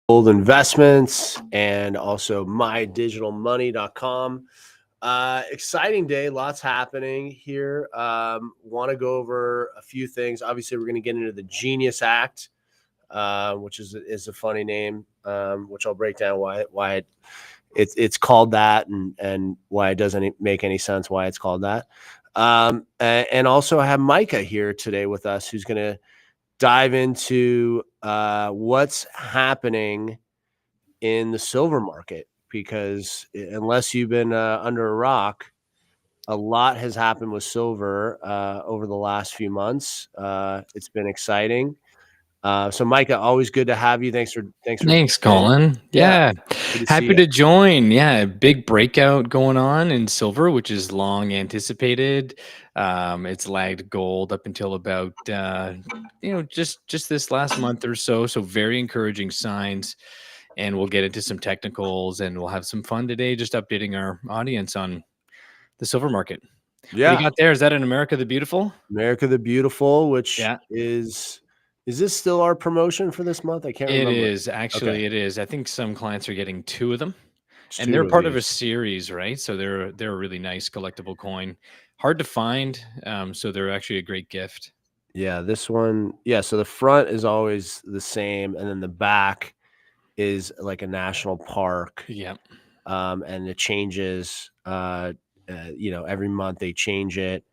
Gold investments and also mydigitalmoney.com. Exciting day, lots happening here. Want to go over a few things. Obviously, we're going to get into the Genius Act, which is a funny name, which I'll break down why it's called that and why it doesn't make any sense why it's called that. And also I have Micah here today with us, who's going to dive into what's happening in the silver market, because unless you've been under a rock, a lot has happened with silver over the last few months. It's been exciting. So Micah, always good to have you. Thanks for Thanks, joining in. Colin. Yeah, Yeah, good to see happy you. to join. Yeah, big breakout going on in silver, which is long anticipated. It's lagged gold up until about just this last month or so. So very encouraging signs. And we'll get into some technicals, and we'll have some fun today, just updating our audience on the silver market. What do you Yeah, got there? Is that in America the Beautiful? America the Beautiful, which Yeah. is this still our promotion for this month? I can't It remember. is Okay, actually. It is. I think some clients are getting two of them. it's And two they're of part of a these. series, right? So they're a really nice collectible coin. Hard to find, so they're actually a great gift. Yeah, this one. Yeah, so the front is always the same, and then the back is like a national park, Yeah. and it changes. Every month they change it.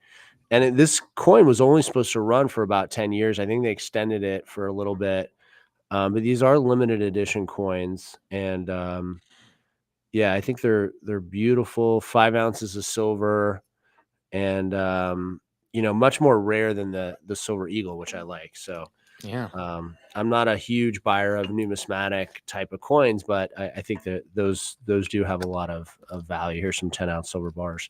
And this coin was only supposed to run for about 10 years. I think they extended it for a little bit, but these are limited edition coins, and yeah, I think they're beautiful. 5 ounces of silver, and much more rare than the silver eagle, which I like. So Yeah. I'm not a huge buyer of numismatic type of coins, but I think that those do have a lot of value. Here's some 10-ounce silver bars.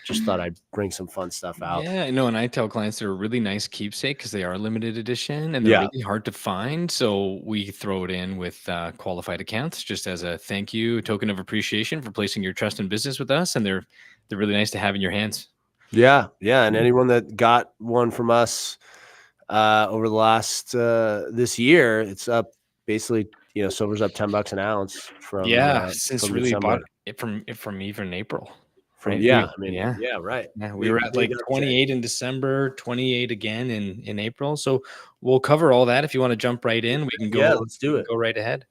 Just thought I'd bring some fun stuff out. Yeah, no, and I tell clients they're a really nice keepsake because they are limited edition and they're Yeah. really hard to find. So we throw it in with qualified accounts just as a thank you, a token of appreciation for placing your trust and business with us. And they're really nice to have in your hands. Yeah, yeah, and anyone that got one from us, over the last, this year, it's up basically, silver's up $10 an ounce Yeah, since from really bought December. it from even April, From right? Yeah, We I mean, yeah. yeah, right. Yeah, we were Big at big like uptick. 28 in December, 28 again in April. So we'll cover all that. If you want to jump right in, we can Yeah, go let's we do can it. go right ahead.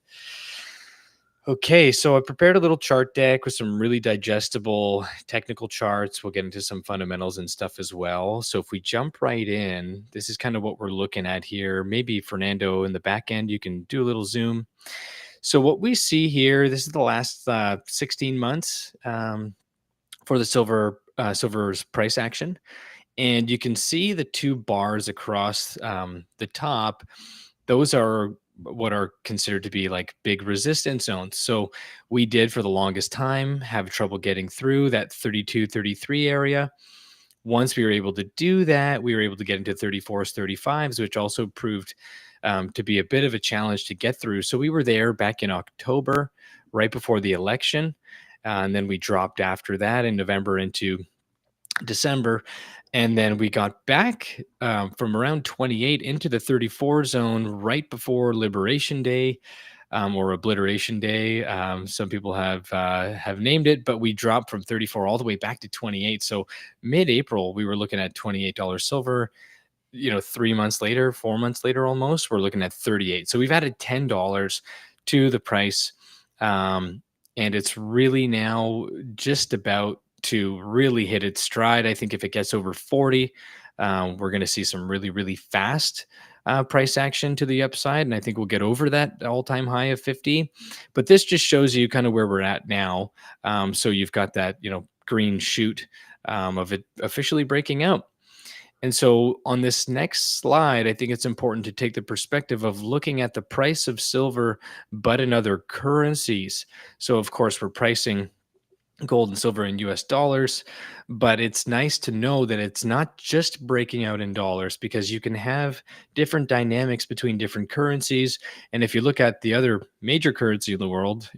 Okay, so I prepared a little chart deck with some really digestible technical charts. We'll get into some fundamentals and stuff as well. So if we jump right in, this is kind of what we're looking at here. Maybe Fernando in the back end, you can do a little zoom. So what we see here, this is the last 16 months for the silver's price action. And you can see the two bars across the top. Those are what are considered to be like big resistance zones. So we did for the longest time have trouble getting through that 32, 33 area. Once we were able to do that, we were able to get into 34s, 35s, which also proved to be a bit of a challenge to get through. So we were there back in October, right before the election. And then we dropped after that in November into December. And then we got back from around 28 into the 34 zone right before Liberation Day, or Obliteration Day. Some people have named it, but we dropped from 34 all the way back to 28. So mid-April, we were looking at $28 silver. 3 months later, 4 months later, almost, we're looking at 38. So we've added $10 to the price. And it's really now just about to really hit its stride. I think if it gets over 40, we're going to see some really, really fast price action to the upside. And I think we'll get over that all-time high of 50. But this just shows you kind of where we're at now. So you've got that, green shoot of it officially breaking out. And so on this next slide, I think it's important to take the perspective of looking at the price of silver, but in other currencies. So, of course, we're pricing gold and silver in US dollars, but it's nice to know that it's not just breaking out in dollars, because you can have different dynamics between different currencies. And if you look at the other major currency in the world,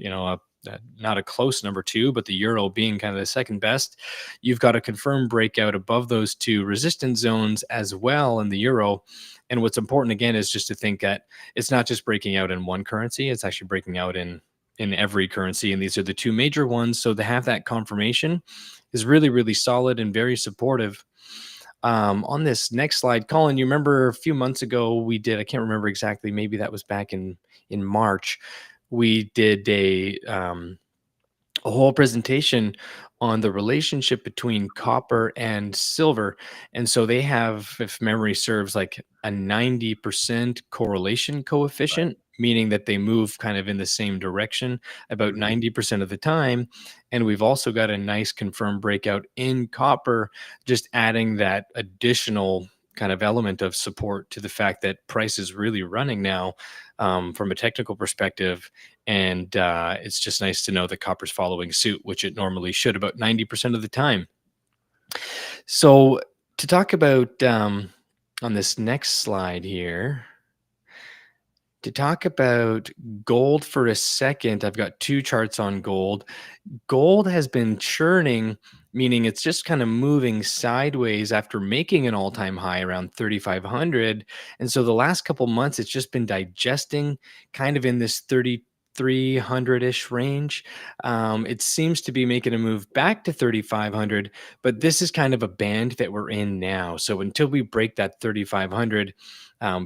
not a close number two, but the euro being kind of the second best, you've got a confirmed breakout above those two resistance zones as well in the euro. And what's important again is just to think that it's not just breaking out in one currency, it's actually breaking out in every currency. And these are the two major ones. So to have that confirmation is really, really solid and very supportive. On this next slide, Colin, you remember a few months ago we did, I can't remember exactly, maybe that was back in March, we did a whole presentation on the relationship between copper and silver. And so they have, if memory serves, like a 90% correlation Right. coefficient, meaning that they move kind of in the same direction about Mhm. 90% of the time. And we've also got a nice confirmed breakout in copper, just adding that additional kind of element of support to the fact that price is really running now, from a technical perspective. And it's just nice to know that copper's following suit, which it normally should about 90% of the time. So, to talk about on this next slide here, to talk about gold for a second, I've got two charts on gold. Gold has been churning, meaning it's just kind of moving sideways after making an all-time high around 3,500. And so the last couple months, it's just been digesting kind of in this 3,300-ish range. It seems to be making a move back to 3,500, but this is kind of a band that we're in now. So until we break that 3,500,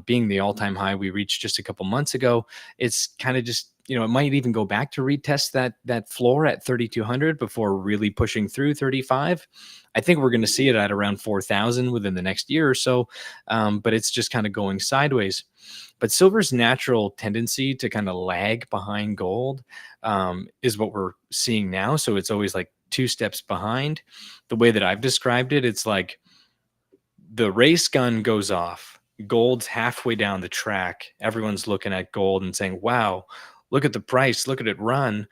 being the all-time high we reached just a couple months ago, it's kind of just, it might even go back to retest that floor at 3,200 before really pushing through 35. I think we're going to see it at around 4,000 within the next year or so, but it's just kind of going sideways. But silver's natural tendency to kind of lag behind gold, is what we're seeing now. So it's always like two steps behind. The way that I've described it, it's like the race gun goes off. Gold's halfway down the track. Everyone's looking at gold and saying, wow, look at the price, look at it run.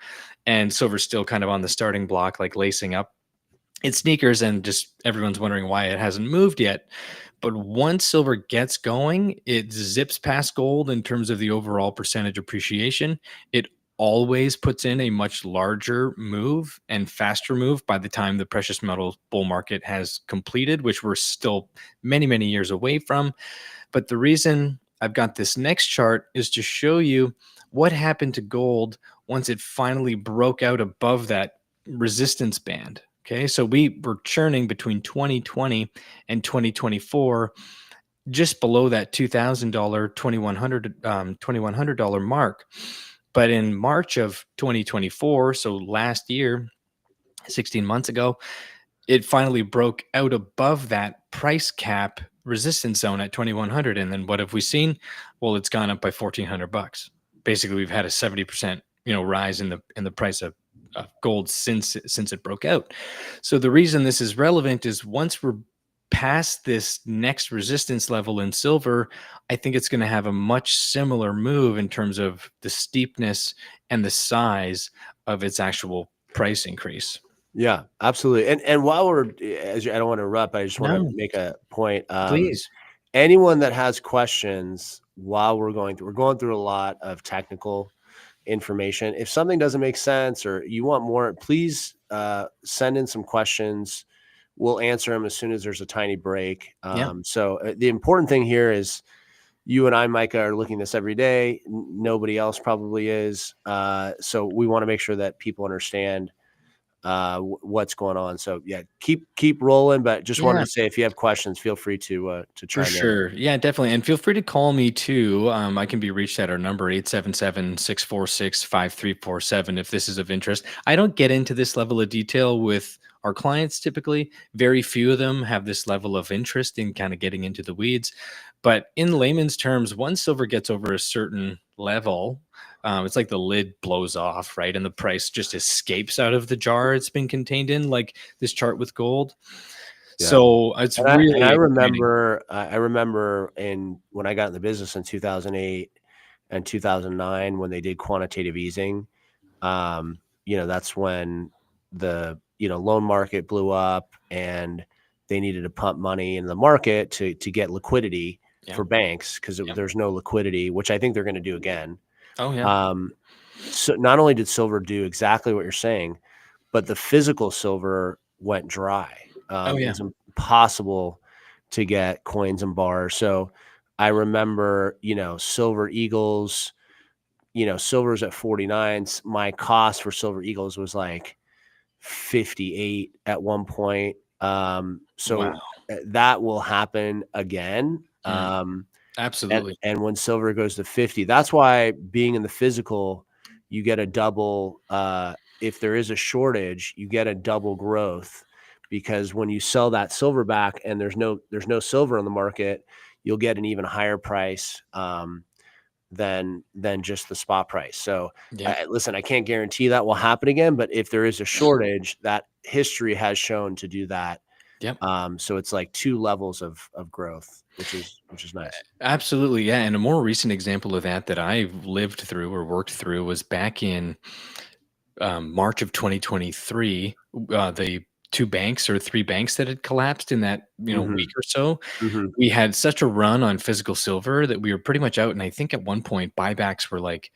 And silver's still kind of on the starting block, like lacing up its sneakers, and just everyone's wondering why it hasn't moved yet. But once silver gets going, it zips past gold in terms of the overall percentage appreciation. It always puts in a much larger move and faster move by the time the precious metals bull market has completed, which we're still many, many years away from. But the reason I've got this next chart is to show you what happened to gold once it finally broke out above that resistance band. Okay, so we were churning between 2020 and 2024, just below that $2,000, $2,100 mark. But in March of 2024, so last year, 16 months ago, it finally broke out above that price cap resistance zone at 2,100. And then what have we seen? Well, it's gone up by 1,400 bucks. Basically, we've had a 70%, rise in the price of gold since it broke out. So the reason this is relevant is once we're past this next resistance level in silver, I think it's going to have a much similar move in terms of the steepness and the size of its actual price increase. Yeah, absolutely. And while we're I don't want to interrupt, but I just want to No, make a point. please. Anyone that has questions while we're going through a lot of technical information. If something doesn't make sense or you want more, please send in some questions. We'll answer them as soon as there's a tiny break. Yeah. So the important thing here is you and I, Micah, are looking this every day. Nobody else probably is. So we want to make sure that people understand what's going on. So yeah, keep rolling. But just wanted Yeah. to say, if you have questions, feel free to For chime in. sure. Yeah, definitely. And feel free to call me too. I can be reached at our number 877-646-5347 if this is of interest. I don't get into this level of detail with our clients typically. Very few of them have this level of interest in kind of getting into the weeds. But in layman's terms, once silver gets over a certain level, it's like the lid blows off, right? And the price just escapes out of the jar it's been contained in, like this chart with gold. Yeah. So it's And really exciting. I remember when I got in the business in 2008 and 2009 when they did quantitative easing. That's when the loan market blew up and they needed to pump money in the market to get liquidity Yeah. for banks because Yeah. there's no liquidity, which I think they're going to do again. Oh, yeah. Um, so not only did silver do exactly what you're saying, but the physical silver went dry. Oh, It yeah. was impossible to get coins and bars. So I remember, Silver Eagles, silver's at 49. My cost for Silver Eagles was like 58 at one point. Wow. That will happen again. Mm, And absolutely. and when silver goes to 50, that's why being in the physical, you get a double, if there is a shortage, you get a double growth, because when you sell that silver back and there's no silver in the market, you'll get an even higher price, than just the spot price. So, Yep. listen, I can't guarantee that will happen again, but if there is a shortage, that history has shown to do that. Yep. So it's like 2 levels of growth, which is nice. Absolutely. Yeah. And a more recent example of that I've lived through or worked through was back in March of 2023. The two banks or three banks that had collapsed in that Mhm, week or so. mhm. We had such a run on physical silver that we were pretty much out. And I think at one point buybacks were like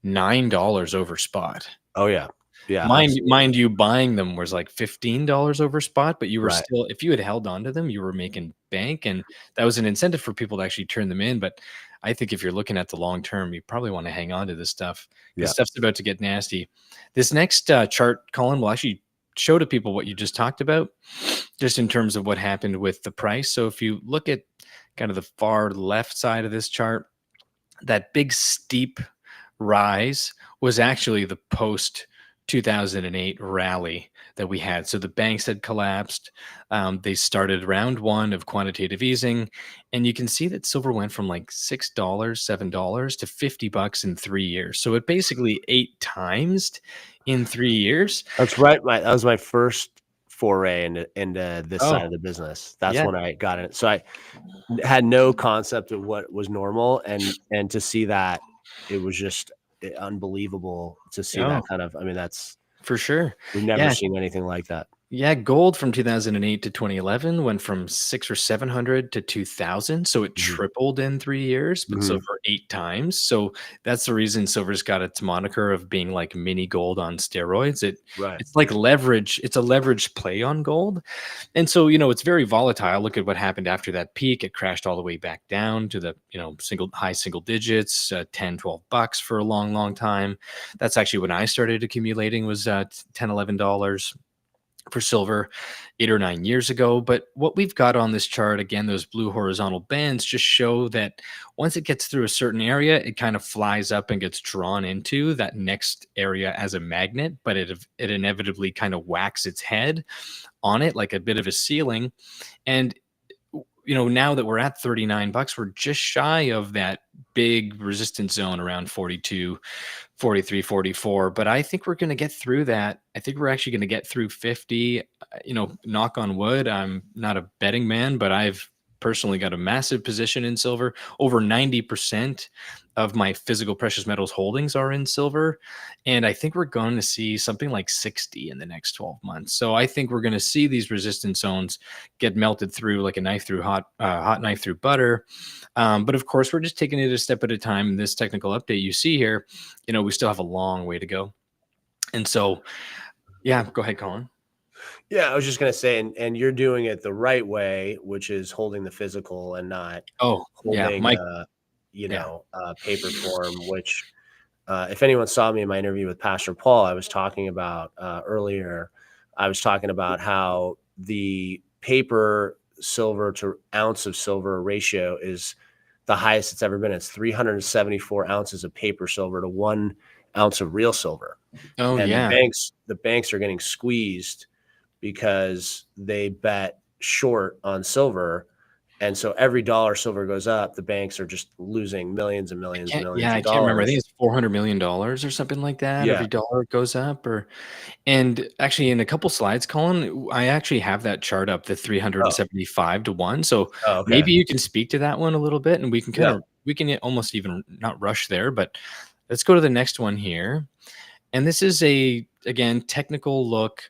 $9 over spot. Oh, yeah. Yeah, absolutely. Mind you, buying them was like $15 over spot, but you were Right. still if you had held on to them, you were making bank, and that was an incentive for people to actually turn them in. But I think if you're looking at the long term, you probably wanna hang on to this stuff because Yeah. stuff's about to get nasty. This next, chart, Colin, will actually show to people what you just talked about, just in terms of what happened with the price. So if you look at kind of the far left side of this chart, that big steep rise was actually the post 2008 rally that we had. So the banks had collapsed. They started round one of quantitative easing, and you can see that silver went from like $6, $7 to $50 in 3 years. So it basically 8 times in 3 years. That was my first foray into this Oh, side of the business. That's yeah. when I got it. So I had no concept of what was normal, and to see that, it was just, unbelievable to see that Oh, kind of, I mean, that's for sure. we've never Yeah. seen anything like that. Yeah, gold from 2008 to 2011 went from 6 or 700 to 2,000, so it Mhm. tripled in 3 years, but Mhm. silver 8 times. So that's the reason silver's got its moniker of being like mini gold on steroids. Right. It's like leverage. It's a leveraged play on gold. And so, it's very volatile. Look at what happened after that peak. It crashed all the way back down to the, high single digits, 10, $12 for a long, long time. That's actually when I started accumulating was 10, $11 for silver 8 or 9 years ago. But what we've got on this chart, again, those blue horizontal bands just show that once it gets through a certain area, it kind of flies up and gets drawn into that next area as a magnet, but it inevitably kind of whacks its head on it like a bit of a ceiling. And now that we're at $39, we're just shy of that big resistance zone around 42, 43, 44. But I think we're going to get through that. I think we're actually going to get through 50. Knock on wood. I'm not a betting man, but I've personally got a massive position in silver. Over 90% of my physical precious metals holdings are in silver. And I think we're going to see something like 60 in the next 12 months. So I think we're going to see these resistance zones get melted through like a knife through hot knife through butter. But of course, we're just taking it a step at a time. In this technical update you see here, we still have a long way to go. And so, yeah, go ahead, Colin. Yeah, I was just gonna say, and you're doing it the right way, which is holding the physical and not Oh, yeah, holding, Mike. Yeah. paper form, which, if anyone saw me in my interview with Pastor Paul, I was talking about, earlier, I was talking about how the paper silver to ounce of silver ratio is the highest it's ever been. It's 374 ounces of paper silver to 1 ounce of real silver. Oh, And yeah. the banks are getting squeezed because they bet short on silver. And so every dollar silver goes up, the banks are just losing millions and millions and millions I of can't remember. I think dollars. it's $400 million or something like that. Yeah. Every dollar it goes up. And actually, in a couple slides, Colin, I actually have that chart up, the Oh, 375 to 1. So oh, okay. maybe you can speak to that one a little bit and we can Yeah. almost even not rush there, but let's go to the next one here. And this is again, technical look.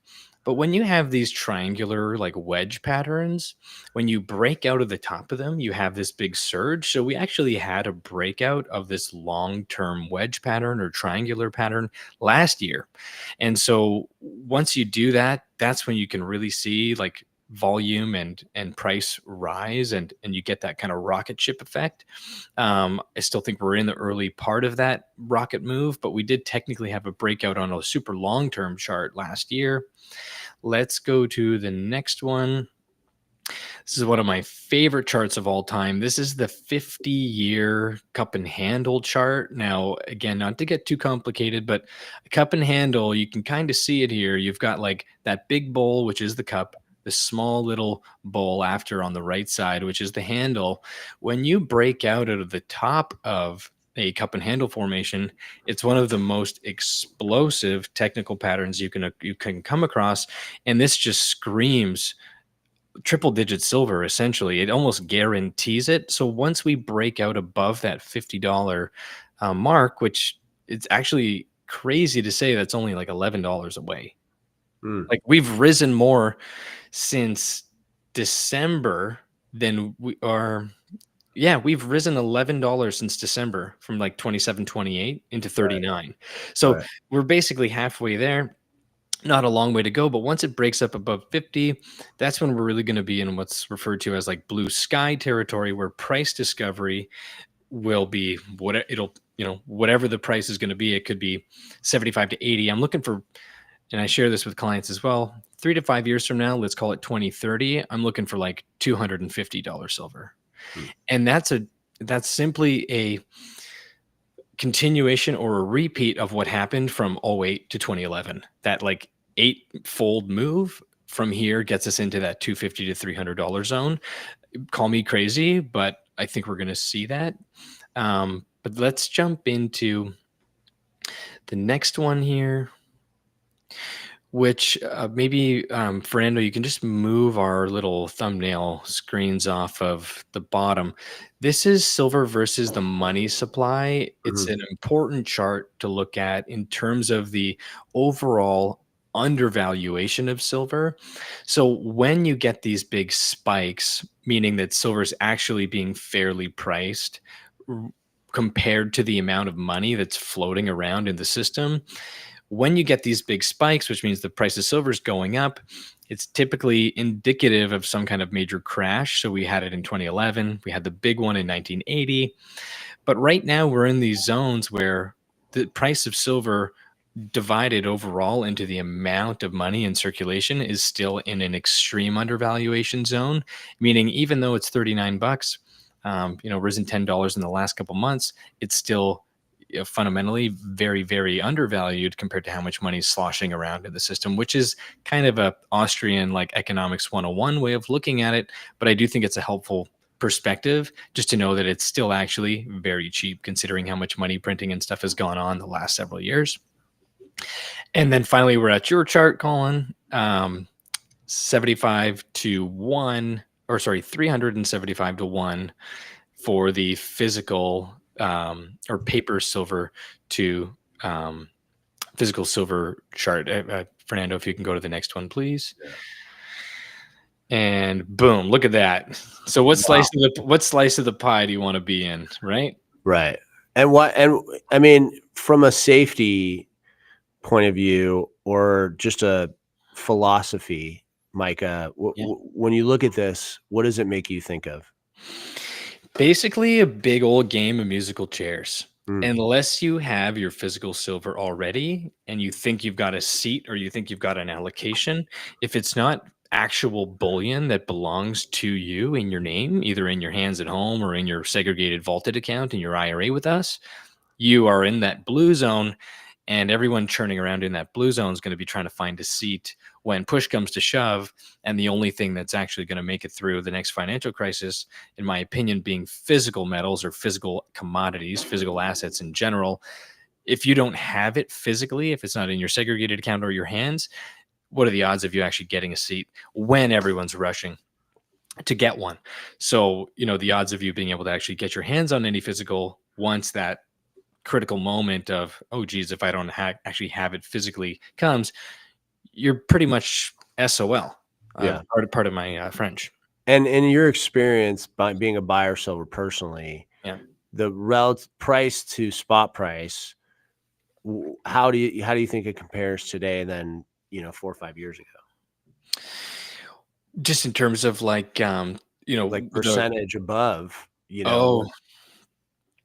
But when you have these triangular like wedge patterns, when you break out of the top of them, you have this big surge. So we actually had a breakout of this long-term wedge pattern or triangular pattern last year. And so once you do that, that's when you can really see like volume and price rise, and you get that kind of rocket ship effect. I still think we're in the early part of that rocket move, but we did technically have a breakout on a super long term chart last year. Let's go to the next one. This is one of my favorite charts of all time. This is the 50-year cup and handle chart. Now, again, not to get too complicated, but a cup and handle, you can kind of see it here. You've got like that big bowl, which is the cup, the small little bowl after on the right side, which is the handle. When you break out of the top of a cup and handle formation, it's one of the most explosive technical patterns you can come across, and this just screams triple digit silver. Essentially, it almost guarantees it. So once we break out above that $50 mark, which it's actually crazy to say that's only like $11 away. Mm, Like we've risen more since December than we are. Yeah, we've risen $11 since December, from like 27.28 into right, 39. So right. we're basically halfway there. Not a long way to go, but once it breaks up above 50, that's when we're really going to be in what's referred to as like blue sky territory, where price discovery will be what it'll, whatever the price is going to be. It could be 75 to 80. I'm looking for, and I share this with clients as well, 3 to 5 years from now, let's call it 2030. I'm looking for like $250 silver. Mm, And that's simply a continuation or a repeat of what happened from '08 to 2011. That like eightfold move from here gets us into that 250 to $300 zone. Call me crazy, but I think we're going to see that. But let's jump into the next one here, which maybe Fernando, you can just move our little thumbnail screens off of the bottom. This is silver versus the money supply. It's mhm, an important chart to look at in terms of the overall undervaluation of silver. So when you get these big spikes, meaning that silver is actually being fairly priced r- compared to the amount of money that's floating around in the system, when you get these big spikes, which means the price of silver is going up, it's typically indicative of some kind of major crash. So we had it in 2011, we had the big one in 1980. But right now we're in these zones where the price of silver divided overall into the amount of money in circulation is still in an extreme undervaluation zone, meaning even though it's 39 bucks, risen $10 in the last couple months, it's still fundamentally very, very undervalued compared to how much money is sloshing around in the system, which is kind of a Austrian like economics 101 way of looking at it. But I do think it's a helpful perspective just to know that it's still actually very cheap considering how much money printing and stuff has gone on the last several years. And then finally, we're at your chart, Colin. 75 to 1, or sorry, 375 to 1 for the physical or paper silver to physical silver chart. Fernando, if you can go to the next one, please. yeah. And boom, look at that. So Wow. what slice of the pie do you want to be in, right? Right. And I mean, from a safety point of view or just a philosophy, Micah, Yeah. when you look at this, what does it make you think of? Basically, a big old game of musical chairs. Mm, Unless you have your physical silver already and you think you've got a seat or you think you've got an allocation, if it's not actual bullion that belongs to you in your name, either in your hands at home or in your segregated vaulted account in your IRA with us, you are in that blue zone, and everyone churning around in that blue zone is going to be trying to find a seat when push comes to shove. And the only thing that's actually going to make it through the next financial crisis, in my opinion, being physical metals or physical commodities, physical assets in general. If you don't have it physically, if it's not in your segregated account or your hands, what are the odds of you actually getting a seat when everyone's rushing to get one? So, the odds of you being able to actually get your hands on any physical once that critical moment of, oh geez, if I don't actually have it physically comes, you're pretty much SOL. yeah. Part of my French. And in your experience by being a buyer seller personally, Yeah. the relative price to spot price, how do you think it compares today than 4 or 5 years ago? Just in terms of like, like the percentage above, oh,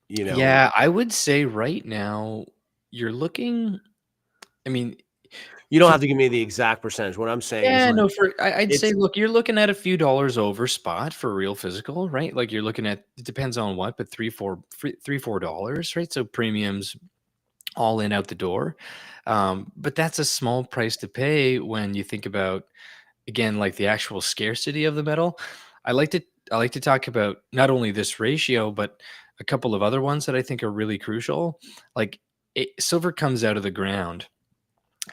you know, yeah, I would say right now you're looking, I mean, you don't for have to give me the exact percentage. What I'm saying is yeah, like no, I'd say, it's look, you're looking at a few dollars over spot for real physical, right? Like you're looking at, it depends on what, but $3, $4, right? So premiums all in out the door. But that's a small price to pay when you think about, again, like the actual scarcity of the metal. I like to I like to talk about not only this ratio, but a couple of other ones that I think are really crucial. Like silver comes out of the ground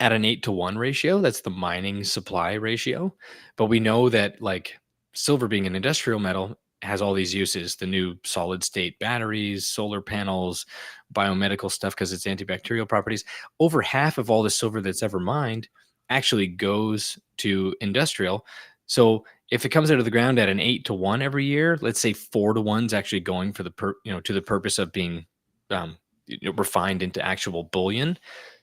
at an 8-to-1 ratio. That's the mining supply ratio. But we know that like silver being an industrial metal has all these uses, the new solid state batteries, solar panels, biomedical stuff because it's antibacterial properties. Over half of all the silver that's ever mined actually goes to industrial. So if it comes out of the ground at an 8-to-1 every year, let's say 4-to-1's actually going for to the purpose of being um, refined into actual bullion.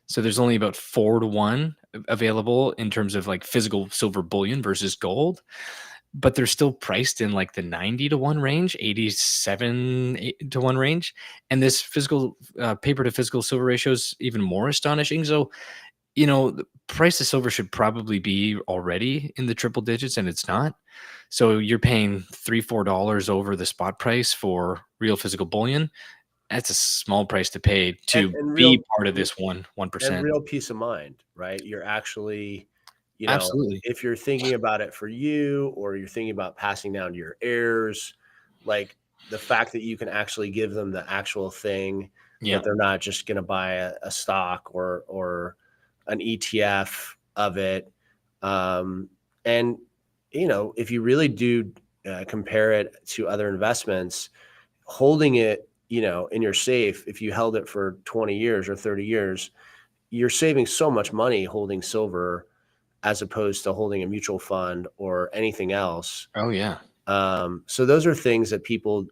So there's only about 4-to-1 available in terms of like physical silver bullion versus gold, but they're still priced in like the 90-to-1 range, 87-to-1 range. And this physical paper to physical silver ratio is even more astonishing. So, the price of silver should probably be already in the triple digits, and it's not. So you're paying $3, $4 over the spot price for real physical bullion. That's a small price to pay and to and be real part of this 1%. real peace of mind, right? You're actually, Absolutely. if you're thinking about it for you or you're thinking about passing down to your heirs, like the fact that you can actually give them the actual thing, that Yeah. they're not just going to buy a stock or an ETF of it. Um, and, if you really do compare it to other investments, holding it, in your safe, if you held it for 20 years or 30 years, you're saving so much money holding silver as opposed to holding a mutual fund or anything else. Oh, yeah. So those are things that people,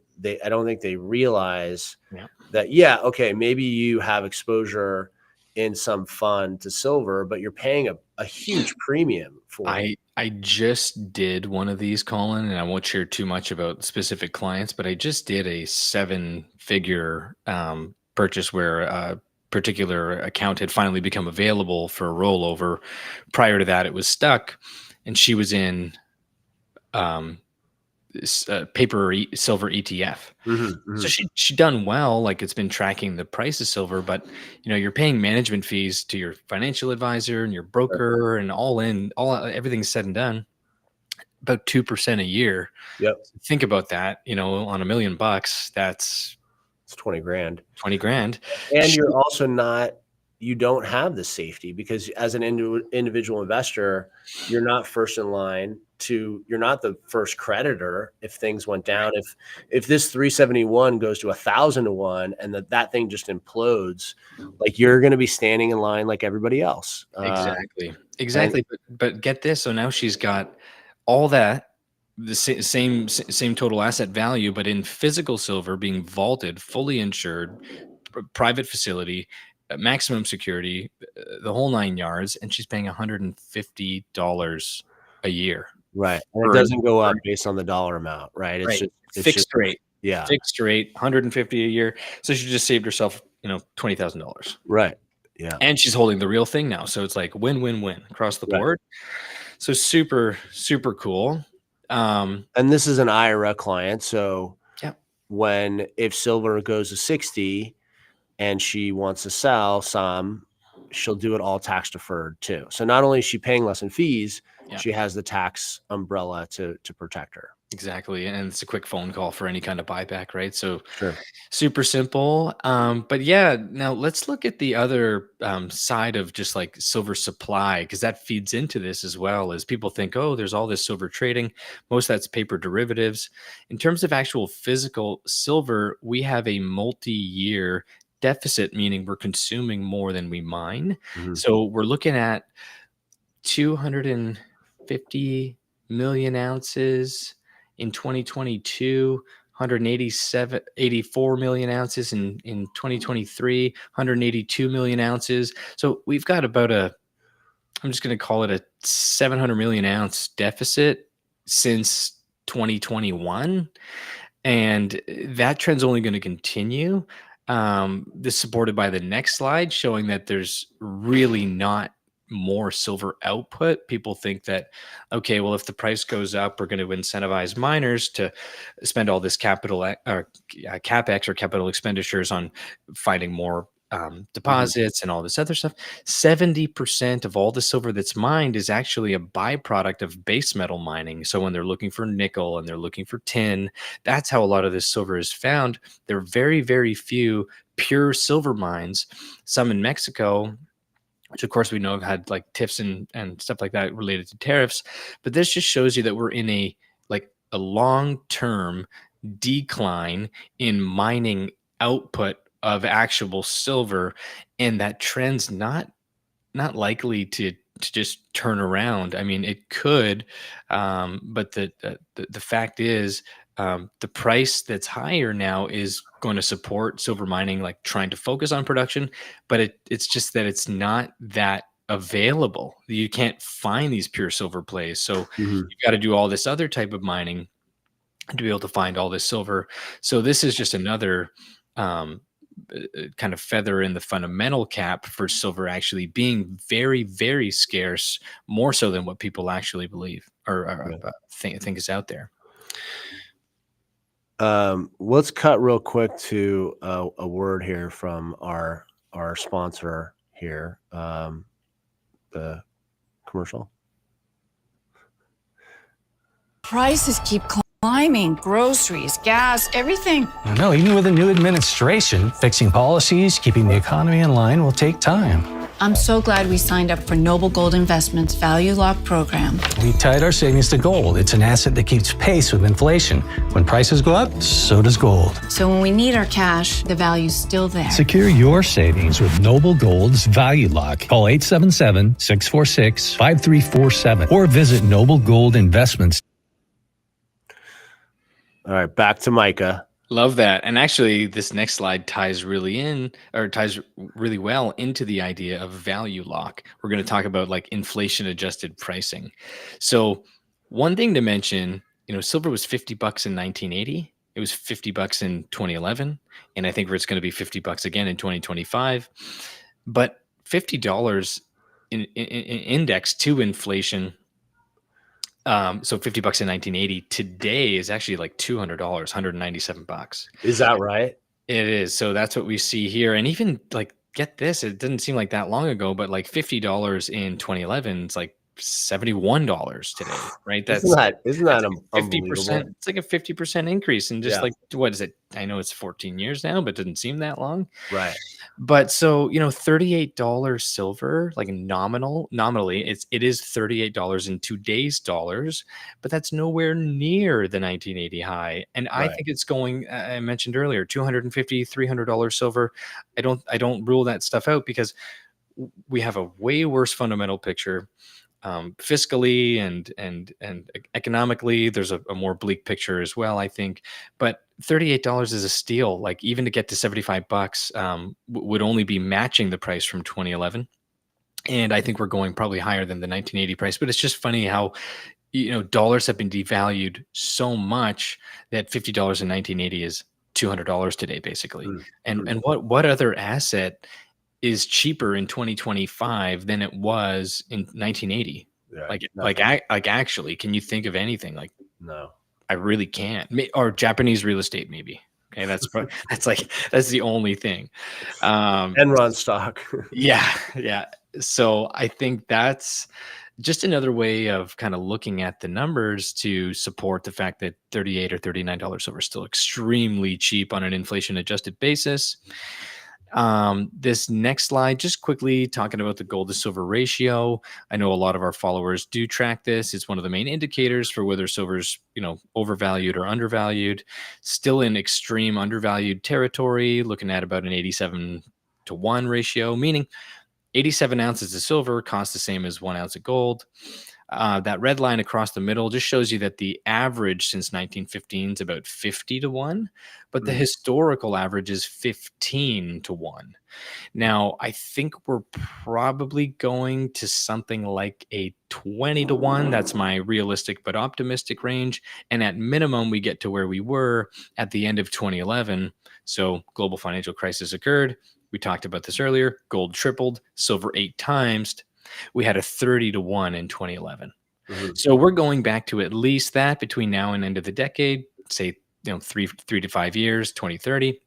I don't think they realize Yeah. that, yeah, okay, maybe you have exposure in some fund to silver, but you're paying a huge premium for it. I just did one of these, Colin, and I won't share too much about specific clients, but I just did a seven-figure purchase where a particular account had finally become available for a rollover. Prior to that, it was stuck, and she was in um, silver ETF. Mhm, So mhm. she done well, like it's been tracking the price of silver, but you're paying management fees to your financial advisor and your Sure. broker and all everything's said and done, about 2% a year. Yep. Think about that, on $1 million, that's It's 20 grand. 20 grand. And She you're also not, you don't have the safety because as an individual investor, you're not first in line you're not the first creditor if things went down. If this 371 goes to 1,000 to 1 and that thing just implodes, like you're going to be standing in line like everybody else. Exactly. And Exactly, but get this, so now she's got all that, the same total asset value, but in physical silver being vaulted, fully insured, private facility, maximum security, the whole 9 yards, and she's paying $150 a year right. And it for doesn't go for up based on the dollar amount, right? right, It's just, yeah, fixed rate, 150 a year, so she just saved herself, $20,000. right. Yeah. And she's holding the real thing now, so it's like win, win, win across the Right. board. So super, super cool. Um, And this is an IRA client. So yeah, if silver goes to 60 and she wants to sell some, she'll do it all tax deferred too. So not only is she paying less in fees, yeah, she has the tax umbrella to protect her. exactly. And it's a quick phone call for any kind of buyback, right? So Sure. super simple. But yeah, now let's look at the other side of just like silver supply, because that feeds into this as well. As people think, oh, there's all this silver trading. Most of that's paper derivatives. In terms of actual physical silver, we have a multi-year deficit, meaning we're consuming more than we mine. Mhm. So we're looking at 250 million ounces in 2022, 84 million ounces in 2023, 182 million ounces. So we've got about I'm just going to call it a 700 million ounce deficit since 2021, and that trend's only going to continue. This is supported by the next slide, showing that there's really not more silver output. People think that, okay, well, if the price goes up, we're going to incentivize miners to spend all this capex or capital expenditures on finding more deposits and all this other stuff. 70% of all the silver that's mined is actually a byproduct of base metal mining. So when they're looking for nickel and they're looking for tin, that's how a lot of this silver is found. There are very, very few pure silver mines, some in Mexico, which of course we know have had like tiffs and stuff like that related to tariffs. But this just shows you that we're in a long-term decline in mining output of actual silver, and that trend's not likely to just turn around. I mean, it could, but the fact is, the price that's higher now is going to support silver mining, like trying to focus on production, but it's just that it's not that available. You can't find these pure silver plays, so Mhm. you got to do all this other type of mining to be able to find all this silver. So this is just another um, kind of feather in the fundamental cap for silver actually being very, very scarce, more so than what people actually believe or Yeah. think is out there. Let's cut real quick to a word here from our sponsor here, the commercial. Prices keep climbing. Groceries, gas, everything. I know, even with a new administration, fixing policies, keeping the economy in line will take time. I'm so glad we signed up for Noble Gold Investments Value Lock program. We tied our savings to gold. It's an asset that keeps pace with inflation. When prices go up, so does gold. So when we need our cash, the value's still there. Secure your savings with Noble Gold's Value Lock. Call 877-646-5347 or visit Noble Gold Investments. All right, back to Micah. Love that. And actually, this next slide ties really well into the idea of value lock. We're going to talk about like inflation adjusted pricing. So one thing to mention, silver was $50 in 1980. It was $50 in 2011. And I think it's going to be $50 again in 2025. But $50 in index to inflation. So $50 in 1980 today is actually like $200, $197. Is that right? It is. So that's what we see here. And even like, get this, it didn't seem like that long ago, but like $50 in 2011, it's like $71 today, right? That's isn't that unbelievable? unbelievable? It's like a 50% increase in just Yeah. like, what is it? I know it's 14 years now, but it didn't seem that long. Right. But so, $38 silver, like nominally, it is $38 in today's dollars, but that's nowhere near the 1980 high. And I Right. think it's going, I mentioned earlier, $250, $300 silver. I don't rule that stuff out because we have a way worse fundamental picture. Fiscally and economically, there's a more bleak picture as well, I think. But $38 is a steal. Like even to get to $75 would only be matching the price from 2011. And I think we're going probably higher than the 1980 price. But it's just funny how dollars have been devalued so much that $50 in 1980 is $200 today, basically. Mm-hmm. And what other asset is cheaper in 2025 than it was in 1980? Yeah, Like actually, can you think of anything? Like, no. I really can't. Or Japanese real estate, maybe. Okay, that's the only thing. Enron stock. Yeah. So I think that's just another way of kind of looking at the numbers to support the fact that $38 or $39 silver is still extremely cheap on an inflation adjusted basis. This next slide, just quickly talking about the gold to silver ratio. I know a lot of our followers do track this. It's one of the main indicators for whether silver's, overvalued or undervalued. Still in extreme undervalued territory, looking at about an 87-to-1 ratio, meaning 87 ounces of silver costs the same as 1 ounce of gold. That red line across the middle just shows you that the average since 1915 is about 50 to 1, but the Mhm. historical average is 15 to 1. Now, I think we're probably going to something like a 20 to 1. That's my realistic but optimistic range. And at minimum, we get to where we were at the end of 2011. So, global financial crisis occurred. We talked about this earlier. Gold tripled, silver 8 times. We had a 30 to 1 in 2011. Mhm. So we're going back to at least that between now and end of the decade, say, 3 to 5 years, 2030.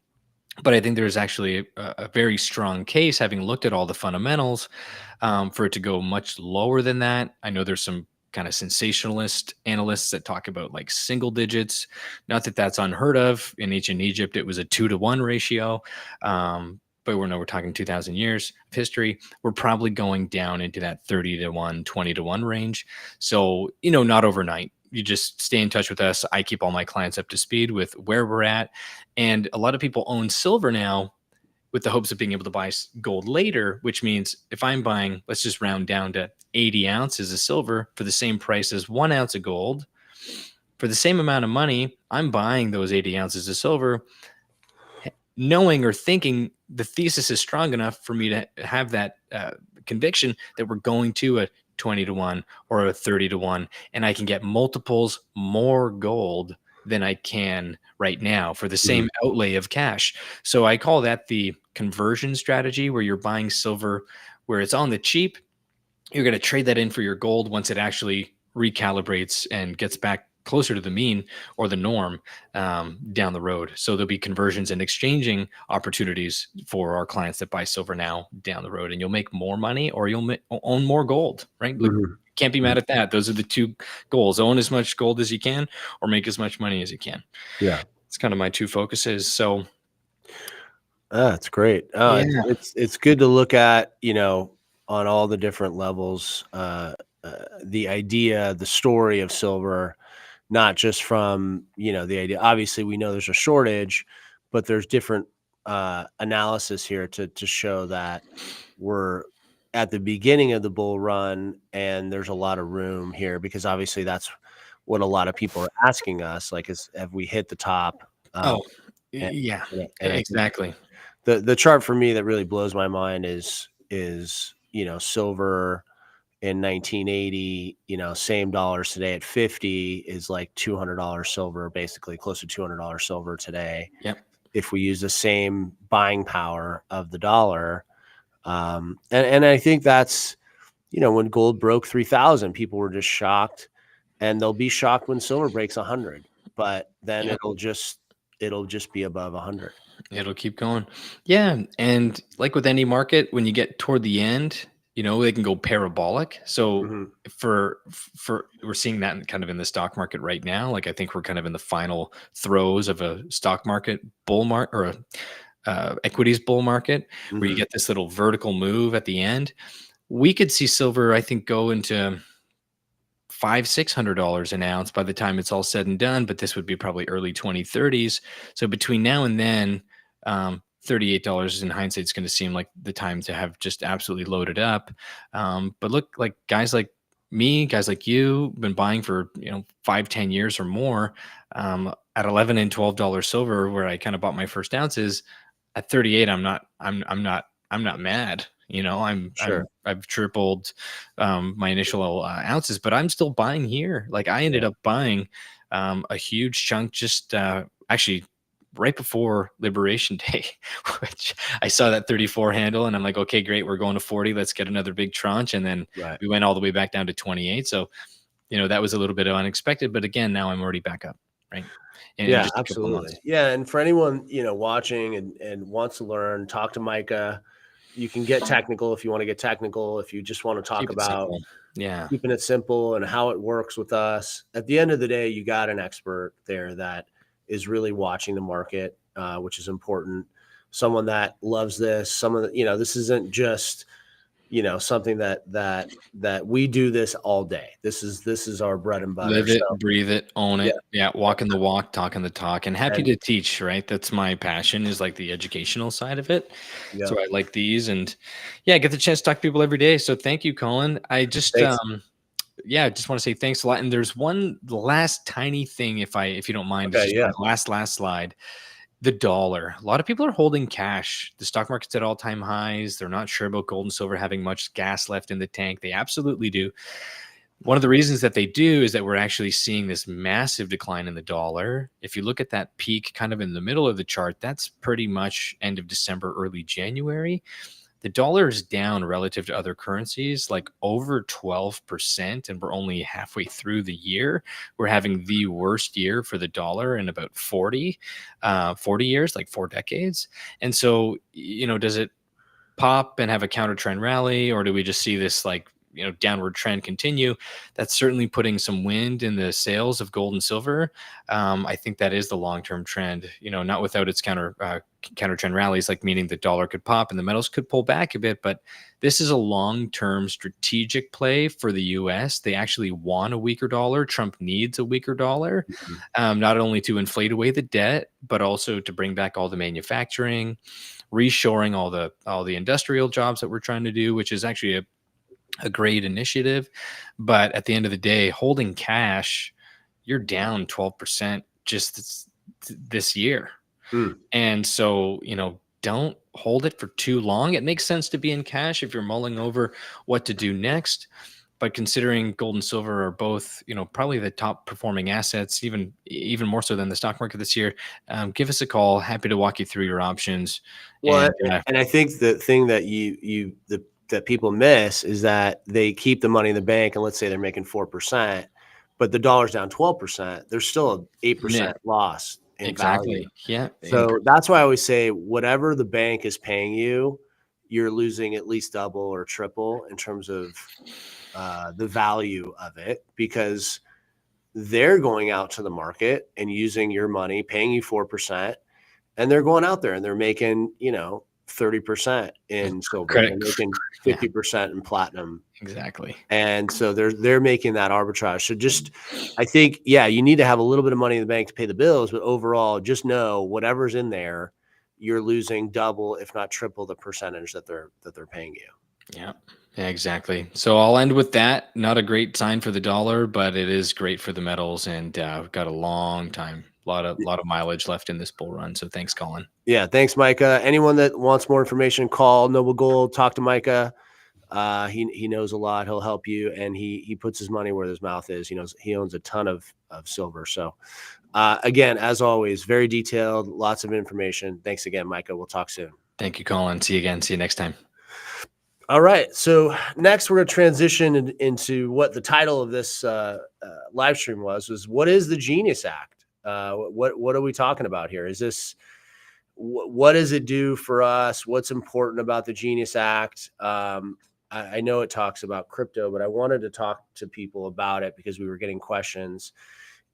But I think there's actually a very strong case, having looked at all the fundamentals, for it to go much lower than that. I know there's some kind of sensationalist analysts that talk about like single digits. Not that that's unheard of. In ancient Egypt, it was a 2 to 1 ratio. But we're talking 2,000 years of history. We're probably going down into that 30 to 1, 20 to 1 range. So, not overnight. You just stay in touch with us. I keep all my clients up to speed with where we're at. And a lot of people own silver now with the hopes of being able to buy gold later, which means if I'm buying, let's just round down to 80 ounces of silver for the same price as 1 ounce of gold, for the same amount of money, I'm buying those 80 ounces of silver, knowing or thinking the thesis is strong enough for me to have that conviction that we're going to a 20 to 1 or a 30 to 1, and I can get multiples more gold than I can right now for the Mhm. same outlay of cash. So I call that the conversion strategy, where you're buying silver where it's on the cheap. You're going to trade that in for your gold once it actually recalibrates and gets back closer to the mean or the norm, down the road. So there'll be conversions and exchanging opportunities for our clients that buy silver now down the road, and you'll make more money or you'll own more gold, right? Like, Mhm. can't be Mhm. mad at that. Those are the two goals: own as much gold as you can or make as much money as you can. Yeah. It's kind of my two focuses. So That's great. It's yeah. it's good to look at, on all the different levels, the idea, the story of silver, not just from, the idea. Obviously, we know there's a shortage, but there's different analysis here to show that we're at the beginning of the bull run and there's a lot of room here because obviously that's what a lot of people are asking us, like, is have we hit the top? Um, Oh, and, yeah, and I think exactly. the chart for me that really blows my mind is silver in 1980, same dollars today at 50 is like $200 silver, basically close to $200 silver today. Yep. If we use the same buying power of the dollar, and I think that's, when gold broke 3,000, people were just shocked, and they'll be shocked when silver breaks 100, but then Yep. it'll just be above 100. It'll keep going. Yeah, and like with any market, when you get toward the end, they can go parabolic. So Mhm. for we're seeing that kind of in the stock market right now. Like, I think we're kind of in the final throes of a stock market bull market, or a equities bull market, where you Mhm. get this little vertical move at the end. We could see silver, I think, go into $500-600 an ounce by the time it's all said and done, but this would be probably early 2030s. So between now and then, $38 in hindsight is going to seem like the time to have just absolutely loaded up. But look, like guys like me, guys like you, been buying for 5-10 years or more, at 11 and $12 silver, where I kind of bought my first ounces at 38. I'm not mad. Sure. I've tripled my initial ounces, but I'm still buying here. Like, I ended Yeah. up buying a huge chunk just actually right before Liberation Day, which I saw that 34 handle and I'm like, okay, great, we're going to 40. Let's get another big tranche. And then Right. we went all the way back down to 28. So, that was a little bit unexpected, but again, now I'm already back up, right? In Yeah, just a couple of absolutely. months. Yeah, and for anyone, watching and wants to learn, talk to Micah. You can get technical if you want to get technical. If you just want to talk Keep it about simple. Yeah. keeping it simple and how it works with us. At the end of the day, you got an expert there that is really watching the market, which is important. Someone that loves this. Someone that, this isn't just, something that we do this all day. This is our bread and butter. Live it, So breathe it, own yeah, it. Yeah, walking the walk, talking the talk, and happy and to teach, right? That's my passion, is like the educational side of it. yeah, So I like these, and yeah, I get the chance to talk to people every day. So thank you, Colin. I just thanks. yeah, I just want to say thanks a lot. And there's one last tiny thing, if you don't mind, it's Okay, just yeah. my last slide. The dollar. A lot of people are holding cash. The stock market's at all-time highs. They're not sure about gold and silver having much gas left in the tank. They absolutely do. One of the reasons that they do is that we're actually seeing this massive decline in the dollar. If you look at that peak kind of in the middle of the chart, that's pretty much end of December, early January. The dollar is down relative to other currencies like over 12%, and we're only halfway through the year. We're having the worst year for the dollar in about 40 years, like 4 decades. And so, does it pop and have a counter trend rally, or do we just see this like downward trend continue? That's certainly putting some wind in the sails of gold and silver. I think that is the long-term trend, not without its counter trend rallies, like meaning the dollar could pop and the metals could pull back a bit. But this is a long-term strategic play for the US. They actually want a weaker dollar. Trump needs a weaker dollar, Mhm. not only to inflate away the debt, but also to bring back all the manufacturing, reshoring all the industrial jobs that we're trying to do, which is actually a great initiative. But at the end of the day, holding cash, you're down 12% just this year. Mm. And so, don't hold it for too long. It makes sense to be in cash if you're mulling over what to do next. But considering gold and silver are both, probably the top performing assets, even more so than the stock market this year, give us a call. Happy to walk you through your options. Well, And and I think the thing that that people miss is that they keep the money in the bank, and let's say they're making 4%, but the dollar's down 12%. There's still an yeah, 8% loss in value. exactly. Yeah. So that's why I always say whatever the bank is paying you, you're losing at least double or triple in terms of the value of it, because they're going out to the market and using your money, paying you 4%, and they're going out there and they're making, 30% in silver. They're Credit. making Yeah, 50% in platinum. exactly. And so they're making that arbitrage. So just I think, yeah, you need to have a little bit of money in the bank to pay the bills, but overall, just know whatever's in there, you're losing double, if not triple, the percentage that they're paying you. Yeah. Yeah, exactly. So I'll end with that. Not a great sign for the dollar, but it is great for the metals, and we've got a long time, lot of mileage left in this bull run. So thanks, Colin. Yeah, thanks, Micah. Anyone that wants more information, call Noble Gold, talk to Micah. He knows a lot. He'll help you, and he puts his money where his mouth is. He owns a ton of silver. So again, as always, very detailed, lots of information. Thanks again, Micah. We'll talk soon. Thank you, Colin. See you again. See you next time. All right. So next, we're going to transition into what the title of this live stream was what is the Genius Act? What are we talking about here? Is this what does it do for us? What's important about the Genius Act? I know it talks about crypto, but I wanted to talk to people about it because we were getting questions.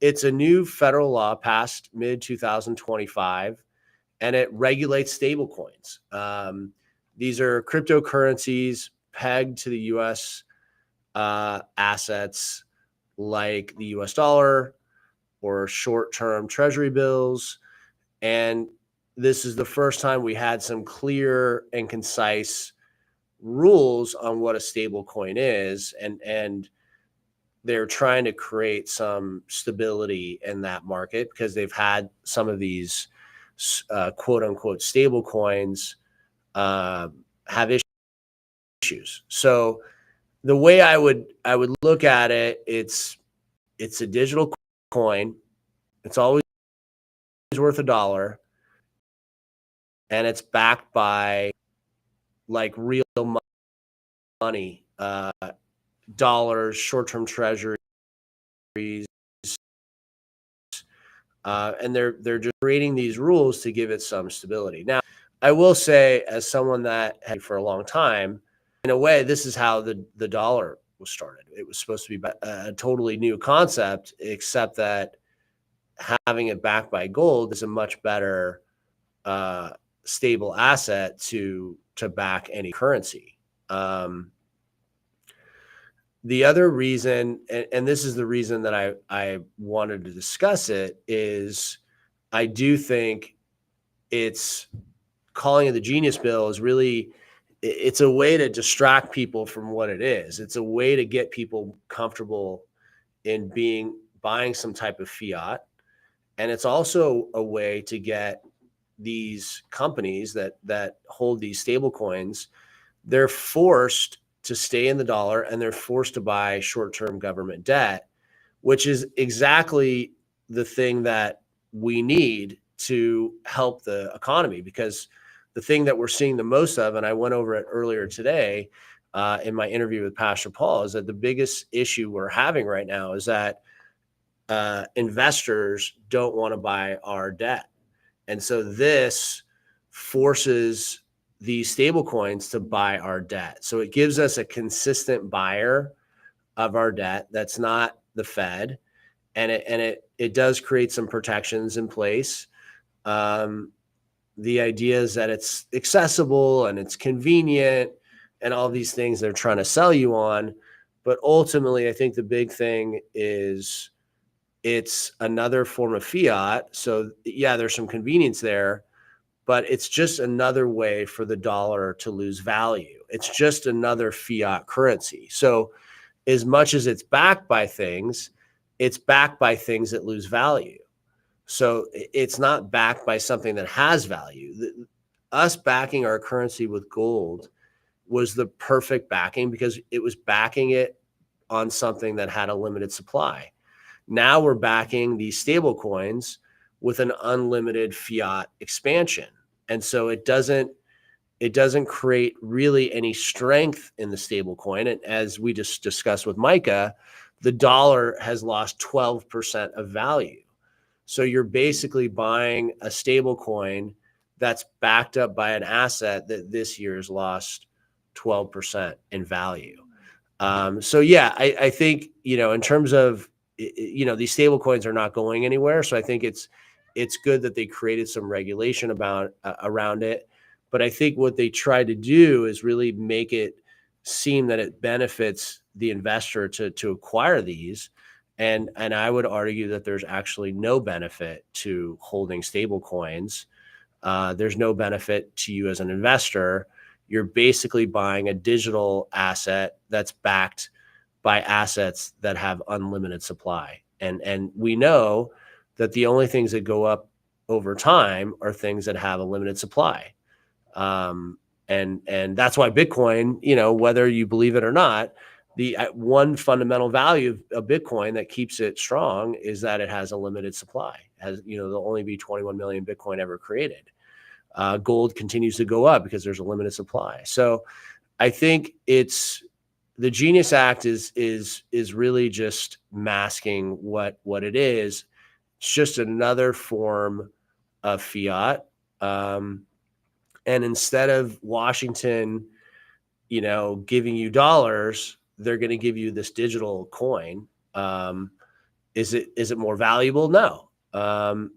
It's a new federal law passed mid 2025, and it regulates stablecoins. These are cryptocurrencies pegged to the U.S. Assets like the U.S. dollar or short-term treasury bills. And this is the first time we had some clear and concise rules on what a stable coin is. And they're trying to create some stability in that market because they've had some of these quote unquote stable coins have issues. So the way I would look at it, it's a digital coin. It's always worth $1, and it's backed by like real money, dollars, short-term treasuries, and they're just creating these rules to give it some stability. Now, I will say, as someone that had for a long time, in a way, this is how the dollar was started. It was supposed to be a totally new concept, except that having it backed by gold is a much better stable asset to back any currency. The other reason, and this is the reason that I wanted to discuss it, is I do think it's calling it the Genius Bill is really it's a way to distract people from what it is. It's a way to get people comfortable in buying some type of fiat. And it's also a way to get these companies that hold these stable coins, they're forced to stay in the dollar and they're forced to buy short-term government debt, which is exactly the thing that we need to help the economy. Because the thing that we're seeing the most of, and I went over it earlier today in my interview with Pastor Paul, is that the biggest issue we're having right now is that investors don't want to buy our debt. And so this forces these stable coins to buy our debt. So it gives us a consistent buyer of our debt that's not the Fed. And it does create some protections in place. The idea is that it's accessible and it's convenient and all these things they're trying to sell you on. But ultimately, I think the big thing is it's another form of fiat. So yeah, there's some convenience there, but it's just another way for the dollar to lose value. It's just another fiat currency. So as much as it's backed by things, it's backed by things that lose value. So it's not backed by something that has value. Us backing our currency with gold was the perfect backing because it was backing it on something that had a limited supply. Now we're backing these stable coins with an unlimited fiat expansion. And so it doesn't create really any strength in the stable coin. And as we just discussed with Micah, the dollar has lost 12% of value. So you're basically buying a stable coin that's backed up by an asset that this year's lost 12% in value. So yeah, I think, in terms of, these stable coins are not going anywhere. So I think it's good that they created some regulation around it. But I think what they try to do is really make it seem that it benefits the investor to acquire these. And I would argue that there's actually no benefit to holding stable coins. There's no benefit to you as an investor. You're basically buying a digital asset that's backed by assets that have unlimited supply. And we know that the only things that go up over time are things that have a limited supply. And that's why Bitcoin, whether you believe it or not, the one fundamental value of Bitcoin that keeps it strong is that it has a limited supply. There'll only be 21 million Bitcoin ever created. Gold continues to go up because there's a limited supply. So I think the Genius Act is really just masking what it is. It's just another form of fiat. And instead of Washington, giving you dollars, they're going to give you this digital coin. Is it more valuable? No.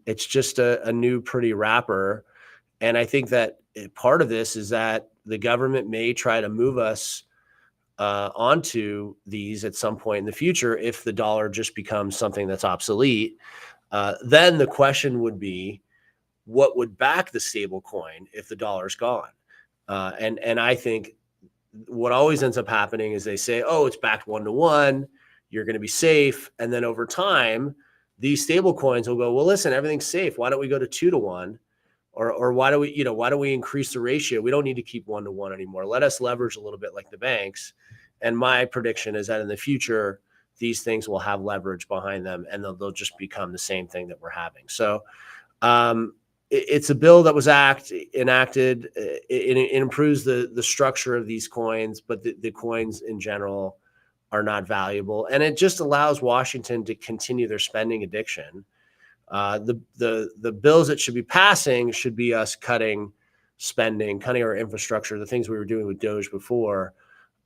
It's just a new pretty wrapper. And I think that part of this is that the government may try to move us onto these at some point in the future if the dollar just becomes something that's obsolete. Then the question would be, what would back the stable coin if the dollar's gone? And I think what always ends up happening is they say, oh, it's backed 1-to-1, you're going to be safe. And then over time, these stable coins will go, well, listen, everything's safe. Why don't we go to 2-to-1? Or why do we increase the ratio? We don't need to keep 1-to-1 anymore. Let us leverage a little bit like the banks. And my prediction is that in the future, these things will have leverage behind them and they'll just become the same thing that we're having. So it's a bill that was enacted. It improves the structure of these coins, but the coins in general are not valuable. And it just allows Washington to continue their spending addiction. The bills that should be passing should be us cutting spending, cutting our infrastructure, the things we were doing with Doge before.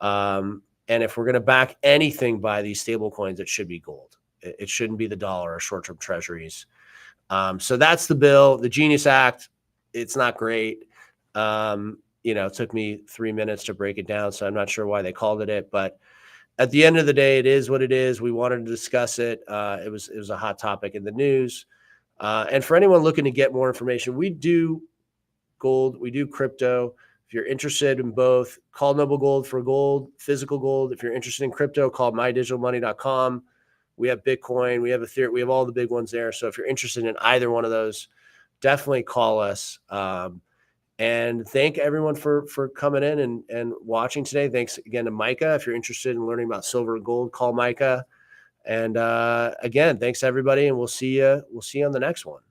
And if we're going to back anything by these stable coins, it should be gold. It shouldn't be the dollar or short-term treasuries. So that's the bill. The Genius Act, it's not great. It took me 3 minutes to break it down, so I'm not sure why they called it, but at the end of the day, it is what it is. We wanted to discuss it. It was a hot topic in the news. And for anyone looking to get more information, we do gold, we do crypto. If you're interested in both, call Noble Gold for gold, physical gold. If you're interested in crypto, call mydigitalmoney.com. We have Bitcoin, we have Ethereum, we have all the big ones there. So if you're interested in either one of those, definitely call us. And thank everyone for coming in and watching today. Thanks again to Micah. If you're interested in learning about silver and gold, call Micah. And again, thanks everybody, and we'll see you on the next one.